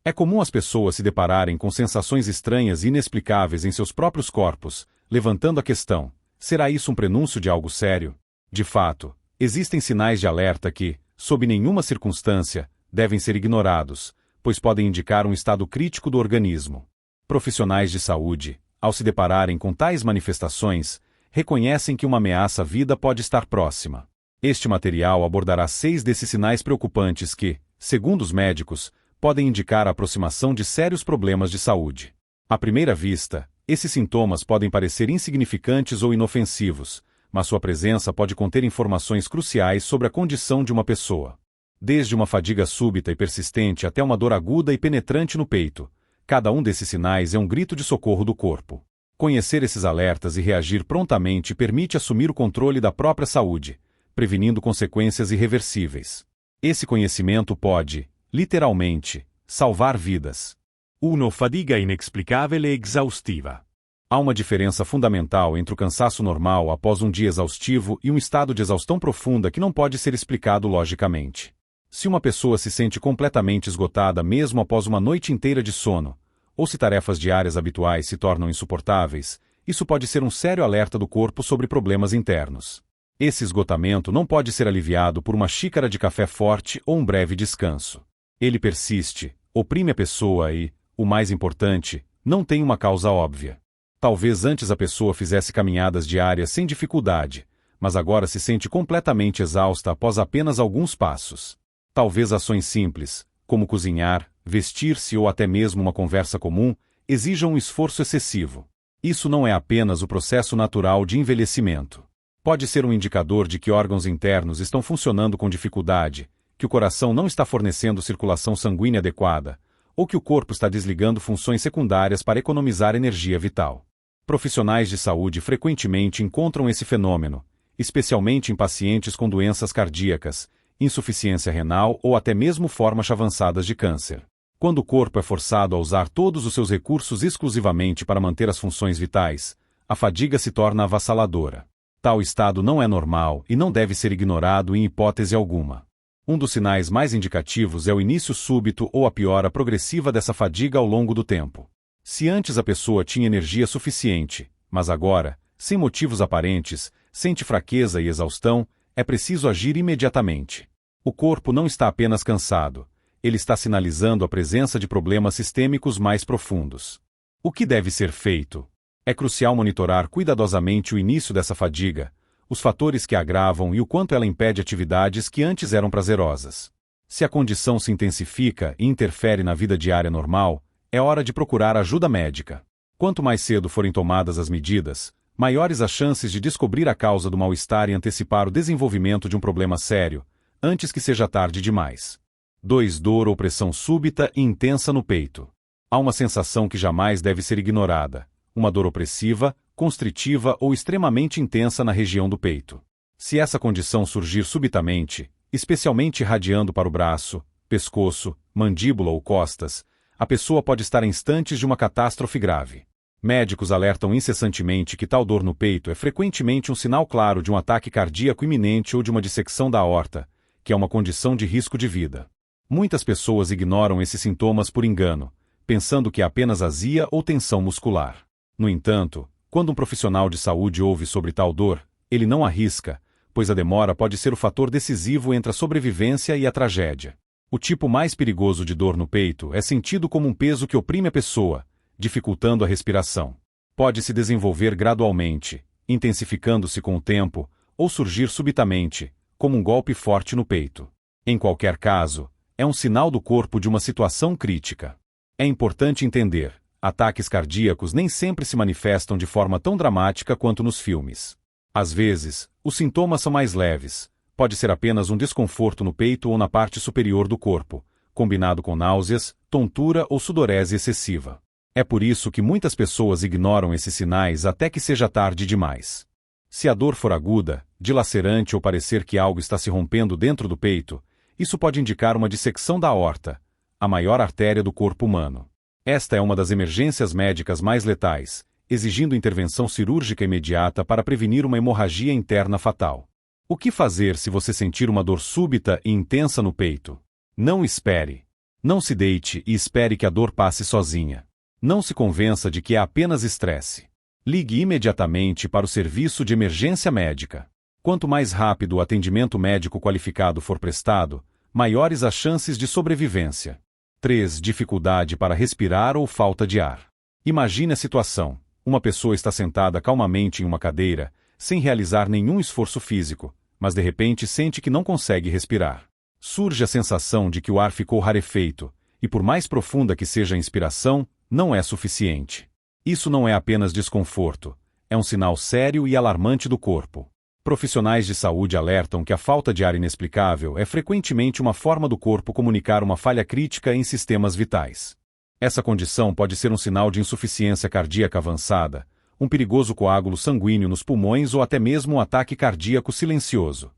É comum as pessoas se depararem com sensações estranhas e inexplicáveis em seus próprios corpos, levantando a questão: será isso um prenúncio de algo sério? De fato, existem sinais de alerta que, sob nenhuma circunstância, devem ser ignorados, pois podem indicar um estado crítico do organismo. Profissionais de saúde, ao se depararem com tais manifestações, reconhecem que uma ameaça à vida pode estar próxima. Este material abordará 6 desses sinais preocupantes que, segundo os médicos, podem indicar a aproximação de sérios problemas de saúde. À primeira vista, esses sintomas podem parecer insignificantes ou inofensivos, mas sua presença pode conter informações cruciais sobre a condição de uma pessoa. Desde uma fadiga súbita e persistente até uma dor aguda e penetrante no peito, cada um desses sinais é um grito de socorro do corpo. Conhecer esses alertas e reagir prontamente permite assumir o controle da própria saúde, prevenindo consequências irreversíveis. Esse conhecimento pode, literalmente, salvar vidas. 1. Fadiga inexplicável e exaustiva. Há uma diferença fundamental entre o cansaço normal após um dia exaustivo e um estado de exaustão profunda que não pode ser explicado logicamente. Se uma pessoa se sente completamente esgotada mesmo após uma noite inteira de sono, ou se tarefas diárias habituais se tornam insuportáveis, isso pode ser um sério alerta do corpo sobre problemas internos. Esse esgotamento não pode ser aliviado por uma xícara de café forte ou um breve descanso. Ele persiste, oprime a pessoa e, o mais importante, não tem uma causa óbvia. Talvez antes a pessoa fizesse caminhadas diárias sem dificuldade, mas agora se sente completamente exausta após apenas alguns passos. Talvez ações simples, como cozinhar, vestir-se ou até mesmo uma conversa comum, exijam um esforço excessivo. Isso não é apenas o processo natural de envelhecimento. Pode ser um indicador de que órgãos internos estão funcionando com dificuldade, que o coração não está fornecendo circulação sanguínea adequada, ou que o corpo está desligando funções secundárias para economizar energia vital. Profissionais de saúde frequentemente encontram esse fenômeno, especialmente em pacientes com doenças cardíacas, insuficiência renal ou até mesmo formas avançadas de câncer. Quando o corpo é forçado a usar todos os seus recursos exclusivamente para manter as funções vitais, a fadiga se torna avassaladora. Tal estado não é normal e não deve ser ignorado em hipótese alguma. Um dos sinais mais indicativos é o início súbito ou a piora progressiva dessa fadiga ao longo do tempo. Se antes a pessoa tinha energia suficiente, mas agora, sem motivos aparentes, sente fraqueza e exaustão, é preciso agir imediatamente. O corpo não está apenas cansado, ele está sinalizando a presença de problemas sistêmicos mais profundos. O que deve ser feito? É crucial monitorar cuidadosamente o início dessa fadiga, os fatores que a agravam e o quanto ela impede atividades que antes eram prazerosas. Se a condição se intensifica e interfere na vida diária normal, é hora de procurar ajuda médica. Quanto mais cedo forem tomadas as medidas, maiores as chances de descobrir a causa do mal-estar e antecipar o desenvolvimento de um problema sério, antes que seja tarde demais. 2. Dor ou pressão súbita e intensa no peito. Há uma sensação que jamais deve ser ignorada. Uma dor opressiva, constritiva ou extremamente intensa na região do peito. Se essa condição surgir subitamente, especialmente irradiando para o braço, pescoço, mandíbula ou costas, a pessoa pode estar em instantes de uma catástrofe grave. Médicos alertam incessantemente que tal dor no peito é frequentemente um sinal claro de um ataque cardíaco iminente ou de uma dissecção da aorta, que é uma condição de risco de vida. Muitas pessoas ignoram esses sintomas por engano, pensando que é apenas azia ou tensão muscular. No entanto, quando um profissional de saúde ouve sobre tal dor, ele não arrisca, pois a demora pode ser o fator decisivo entre a sobrevivência e a tragédia. O tipo mais perigoso de dor no peito é sentido como um peso que oprime a pessoa, dificultando a respiração. Pode se desenvolver gradualmente, intensificando-se com o tempo, ou surgir subitamente, como um golpe forte no peito. Em qualquer caso, é um sinal do corpo de uma situação crítica. É importante entender: ataques cardíacos nem sempre se manifestam de forma tão dramática quanto nos filmes. Às vezes, os sintomas são mais leves. Pode ser apenas um desconforto no peito ou na parte superior do corpo, combinado com náuseas, tontura ou sudorese excessiva. É por isso que muitas pessoas ignoram esses sinais até que seja tarde demais. Se a dor for aguda, dilacerante ou parecer que algo está se rompendo dentro do peito, isso pode indicar uma dissecção da aorta, a maior artéria do corpo humano. Esta é uma das emergências médicas mais letais, exigindo intervenção cirúrgica imediata para prevenir uma hemorragia interna fatal. O que fazer se você sentir uma dor súbita e intensa no peito? Não espere. Não se deite e espere que a dor passe sozinha. Não se convença de que é apenas estresse. Ligue imediatamente para o serviço de emergência médica. Quanto mais rápido o atendimento médico qualificado for prestado, maiores as chances de sobrevivência. 3. Dificuldade para respirar ou falta de ar. Imagine a situação. Uma pessoa está sentada calmamente em uma cadeira, sem realizar nenhum esforço físico, mas de repente sente que não consegue respirar. Surge a sensação de que o ar ficou rarefeito, e por mais profunda que seja a inspiração, não é suficiente. Isso não é apenas desconforto, é um sinal sério e alarmante do corpo. Profissionais de saúde alertam que a falta de ar inexplicável é frequentemente uma forma do corpo comunicar uma falha crítica em sistemas vitais. Essa condição pode ser um sinal de insuficiência cardíaca avançada, um perigoso coágulo sanguíneo nos pulmões ou até mesmo um ataque cardíaco silencioso.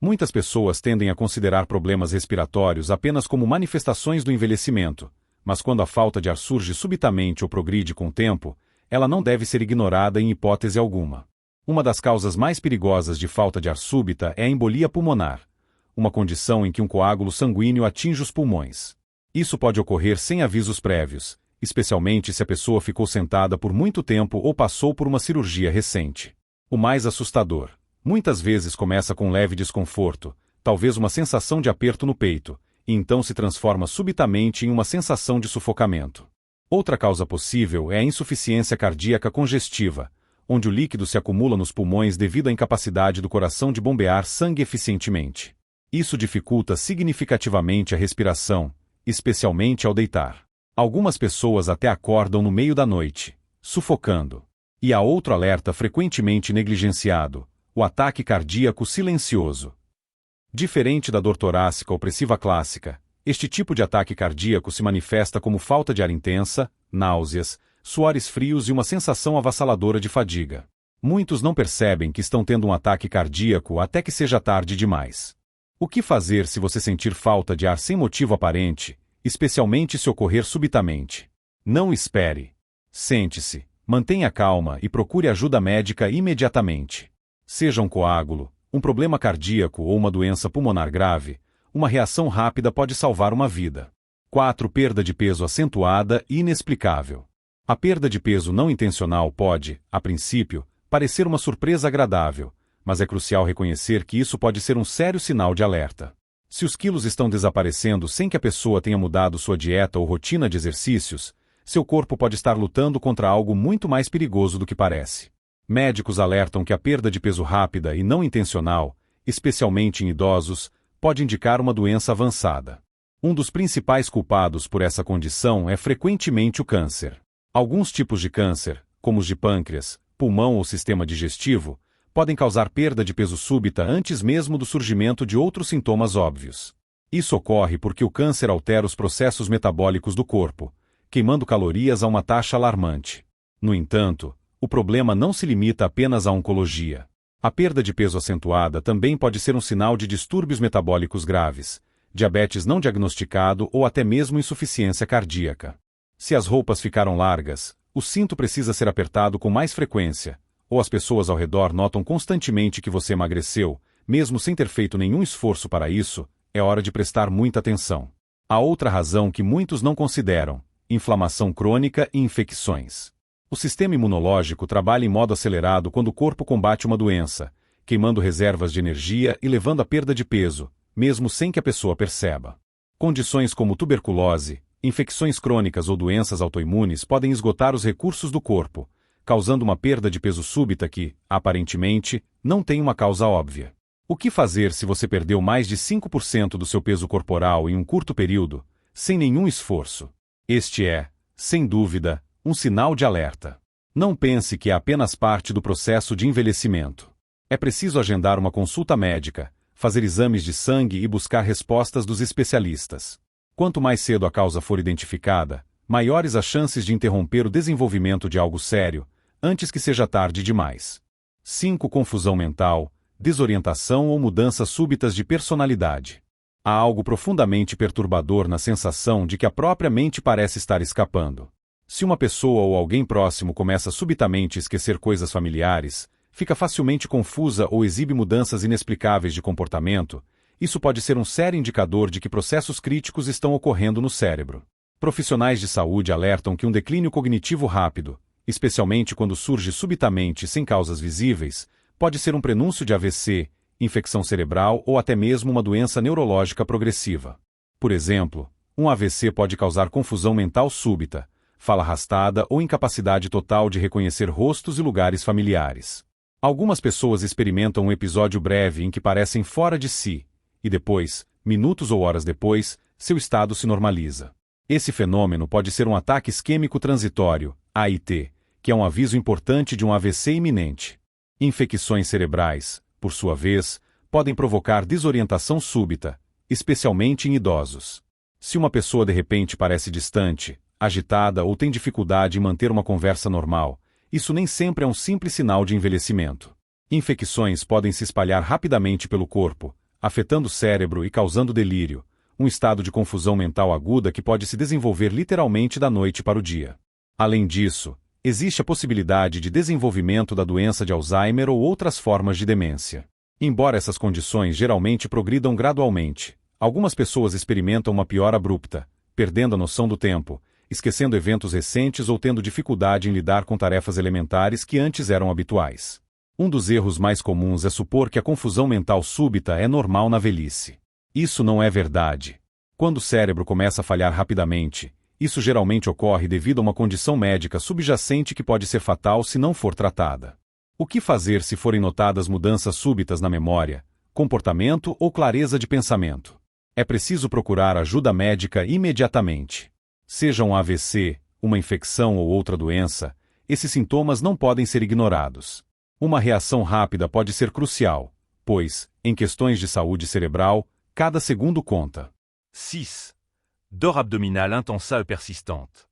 Muitas pessoas tendem a considerar problemas respiratórios apenas como manifestações do envelhecimento, mas quando a falta de ar surge subitamente ou progride com o tempo, ela não deve ser ignorada em hipótese alguma. Uma das causas mais perigosas de falta de ar súbita é a embolia pulmonar, uma condição em que um coágulo sanguíneo atinge os pulmões. Isso pode ocorrer sem avisos prévios, especialmente se a pessoa ficou sentada por muito tempo ou passou por uma cirurgia recente. O mais assustador, muitas vezes começa com um leve desconforto, talvez uma sensação de aperto no peito, e então se transforma subitamente em uma sensação de sufocamento. Outra causa possível é a insuficiência cardíaca congestiva, onde o líquido se acumula nos pulmões devido à incapacidade do coração de bombear sangue eficientemente. Isso dificulta significativamente a respiração, especialmente ao deitar. Algumas pessoas até acordam no meio da noite, sufocando. E há outro alerta frequentemente negligenciado: o ataque cardíaco silencioso. Diferente da dor torácica opressiva clássica, este tipo de ataque cardíaco se manifesta como falta de ar intensa, náuseas, suores frios e uma sensação avassaladora de fadiga. Muitos não percebem que estão tendo um ataque cardíaco até que seja tarde demais. O que fazer se você sentir falta de ar sem motivo aparente, especialmente se ocorrer subitamente? Não espere. Sente-se, mantenha calma e procure ajuda médica imediatamente. Seja um coágulo, um problema cardíaco ou uma doença pulmonar grave, uma reação rápida pode salvar uma vida. 4. Perda de peso acentuada e inexplicável. A perda de peso não intencional pode, a princípio, parecer uma surpresa agradável, mas é crucial reconhecer que isso pode ser um sério sinal de alerta. Se os quilos estão desaparecendo sem que a pessoa tenha mudado sua dieta ou rotina de exercícios, seu corpo pode estar lutando contra algo muito mais perigoso do que parece. Médicos alertam que a perda de peso rápida e não intencional, especialmente em idosos, pode indicar uma doença avançada. Um dos principais culpados por essa condição é frequentemente o câncer. Alguns tipos de câncer, como os de pâncreas, pulmão ou sistema digestivo, podem causar perda de peso súbita antes mesmo do surgimento de outros sintomas óbvios. Isso ocorre porque o câncer altera os processos metabólicos do corpo, queimando calorias a uma taxa alarmante. No entanto, o problema não se limita apenas à oncologia. A perda de peso acentuada também pode ser um sinal de distúrbios metabólicos graves, diabetes não diagnosticado ou até mesmo insuficiência cardíaca. Se as roupas ficaram largas, o cinto precisa ser apertado com mais frequência, ou as pessoas ao redor notam constantemente que você emagreceu, mesmo sem ter feito nenhum esforço para isso, é hora de prestar muita atenção. Há outra razão que muitos não consideram: inflamação crônica e infecções. O sistema imunológico trabalha em modo acelerado quando o corpo combate uma doença, queimando reservas de energia e levando à perda de peso, mesmo sem que a pessoa perceba. Condições como tuberculose, infecções crônicas ou doenças autoimunes podem esgotar os recursos do corpo, causando uma perda de peso súbita que, aparentemente, não tem uma causa óbvia. O que fazer se você perdeu mais de 5% do seu peso corporal em um curto período, sem nenhum esforço? Este é, sem dúvida, um sinal de alerta. Não pense que é apenas parte do processo de envelhecimento. É preciso agendar uma consulta médica, fazer exames de sangue e buscar respostas dos especialistas. Quanto mais cedo a causa for identificada, maiores as chances de interromper o desenvolvimento de algo sério, antes que seja tarde demais. 5. Confusão mental, desorientação ou mudanças súbitas de personalidade. Há algo profundamente perturbador na sensação de que a própria mente parece estar escapando. Se uma pessoa ou alguém próximo começa subitamente a esquecer coisas familiares, fica facilmente confusa ou exibe mudanças inexplicáveis de comportamento, Isso pode ser um sério indicador de que processos críticos estão ocorrendo no cérebro. Profissionais de saúde alertam que um declínio cognitivo rápido, especialmente quando surge subitamente sem causas visíveis, pode ser um prenúncio de AVC, infecção cerebral ou até mesmo uma doença neurológica progressiva. Por exemplo, um AVC pode causar confusão mental súbita, fala arrastada ou incapacidade total de reconhecer rostos e lugares familiares. Algumas pessoas experimentam um episódio breve em que parecem fora de si, e depois, minutos ou horas depois, seu estado se normaliza. Esse fenômeno pode ser um ataque isquêmico transitório, AIT, que é um aviso importante de um AVC iminente. Infecções cerebrais, por sua vez, podem provocar desorientação súbita, especialmente em idosos. Se uma pessoa de repente parece distante, agitada ou tem dificuldade em manter uma conversa normal, isso nem sempre é um simples sinal de envelhecimento. Infecções podem se espalhar rapidamente pelo corpo, afetando o cérebro e causando delírio, um estado de confusão mental aguda que pode se desenvolver literalmente da noite para o dia. Além disso, existe a possibilidade de desenvolvimento da doença de Alzheimer ou outras formas de demência. Embora essas condições geralmente progridam gradualmente, algumas pessoas experimentam uma piora abrupta, perdendo a noção do tempo, esquecendo eventos recentes ou tendo dificuldade em lidar com tarefas elementares que antes eram habituais. Um dos erros mais comuns é supor que a confusão mental súbita é normal na velhice. Isso não é verdade. Quando o cérebro começa a falhar rapidamente, isso geralmente ocorre devido a uma condição médica subjacente que pode ser fatal se não for tratada. O que fazer se forem notadas mudanças súbitas na memória, comportamento ou clareza de pensamento? É preciso procurar ajuda médica imediatamente. Seja um AVC, uma infecção ou outra doença, esses sintomas não podem ser ignorados. Uma reação rápida pode ser crucial, pois, em questões de saúde cerebral, cada segundo conta. 6. Dor abdominale intensa et persistante.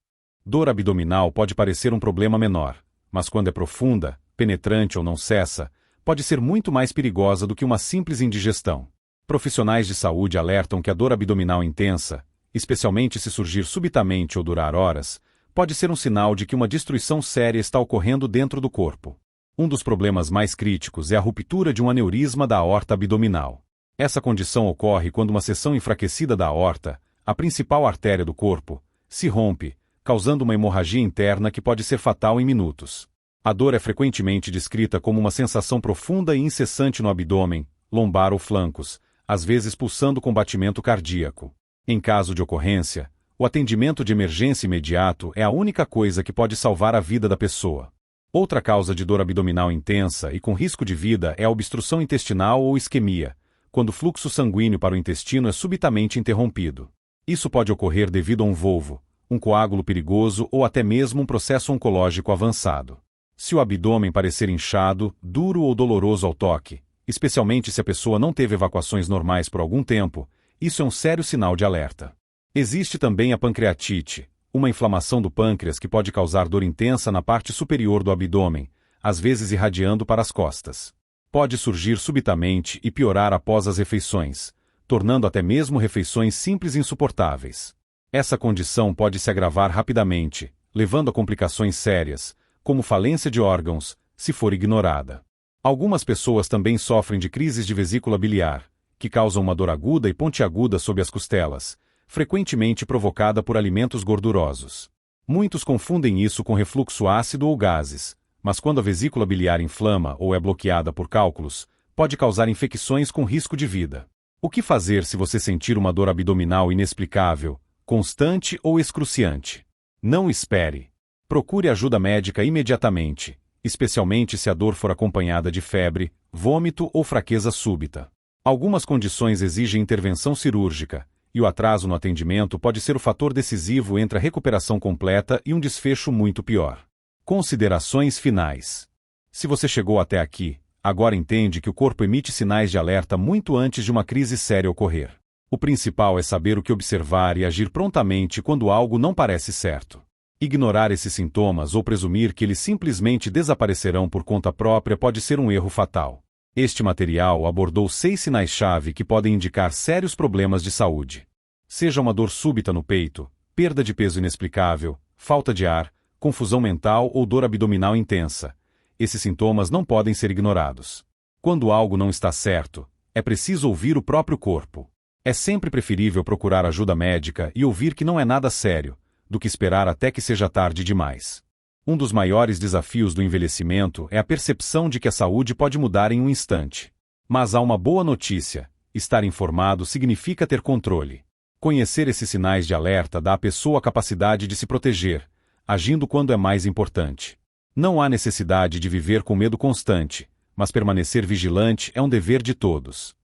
Dor abdominal pode parecer um problema menor, mas quando é profunda, penetrante ou não cessa, pode ser muito mais perigosa do que uma simples indigestão. Profissionais de saúde alertam que a dor abdominal intensa, especialmente se surgir subitamente ou durar horas, pode ser um sinal de que uma destruição séria está ocorrendo dentro do corpo. Um dos problemas mais críticos é a ruptura de um aneurisma da aorta abdominal. Essa condição ocorre quando uma seção enfraquecida da aorta, a principal artéria do corpo, se rompe, causando uma hemorragia interna que pode ser fatal em minutos. A dor é frequentemente descrita como uma sensação profunda e incessante no abdômen, lombar ou flancos, às vezes pulsando com batimento cardíaco. Em caso de ocorrência, o atendimento de emergência imediato é a única coisa que pode salvar a vida da pessoa. Outra causa de dor abdominal intensa e com risco de vida é a obstrução intestinal ou isquemia, quando o fluxo sanguíneo para o intestino é subitamente interrompido. Isso pode ocorrer devido a um volvo, um coágulo perigoso ou até mesmo um processo oncológico avançado. Se o abdômen parecer inchado, duro ou doloroso ao toque, especialmente se a pessoa não teve evacuações normais por algum tempo, isso é um sério sinal de alerta. Existe também a pancreatite, uma inflamação do pâncreas que pode causar dor intensa na parte superior do abdômen, às vezes irradiando para as costas. Pode surgir subitamente e piorar após as refeições, tornando até mesmo refeições simples insuportáveis. Essa condição pode se agravar rapidamente, levando a complicações sérias, como falência de órgãos, se for ignorada. Algumas pessoas também sofrem de crises de vesícula biliar, que causam uma dor aguda e pontiaguda sob as costelas, frequentemente provocada por alimentos gordurosos. Muitos confundem isso com refluxo ácido ou gases, mas quando a vesícula biliar inflama ou é bloqueada por cálculos, pode causar infecções com risco de vida. O que fazer se você sentir uma dor abdominal inexplicável, constante ou excruciante? Não espere. Procure ajuda médica imediatamente, especialmente se a dor for acompanhada de febre, vômito ou fraqueza súbita. Algumas condições exigem intervenção cirúrgica, e o atraso no atendimento pode ser o fator decisivo entre a recuperação completa e um desfecho muito pior. Considerações finais. Se você chegou até aqui, agora entende que o corpo emite sinais de alerta muito antes de uma crise séria ocorrer. O principal é saber o que observar e agir prontamente quando algo não parece certo. Ignorar esses sintomas ou presumir que eles simplesmente desaparecerão por conta própria pode ser um erro fatal. Este material abordou 6 sinais-chave que podem indicar sérios problemas de saúde. Seja uma dor súbita no peito, perda de peso inexplicável, falta de ar, confusão mental ou dor abdominal intensa. Esses sintomas não podem ser ignorados. Quando algo não está certo, É preciso ouvir o próprio corpo. É sempre preferível procurar ajuda médica e ouvir que não é nada sério, do que esperar até que seja tarde demais. Um dos maiores desafios do envelhecimento é a percepção de que a saúde pode mudar em um instante. Mas há uma boa notícia: estar informado significa ter controle. Conhecer esses sinais de alerta dá à pessoa a capacidade de se proteger, agindo quando é mais importante. Não há necessidade de viver com medo constante, mas permanecer vigilante é um dever de todos.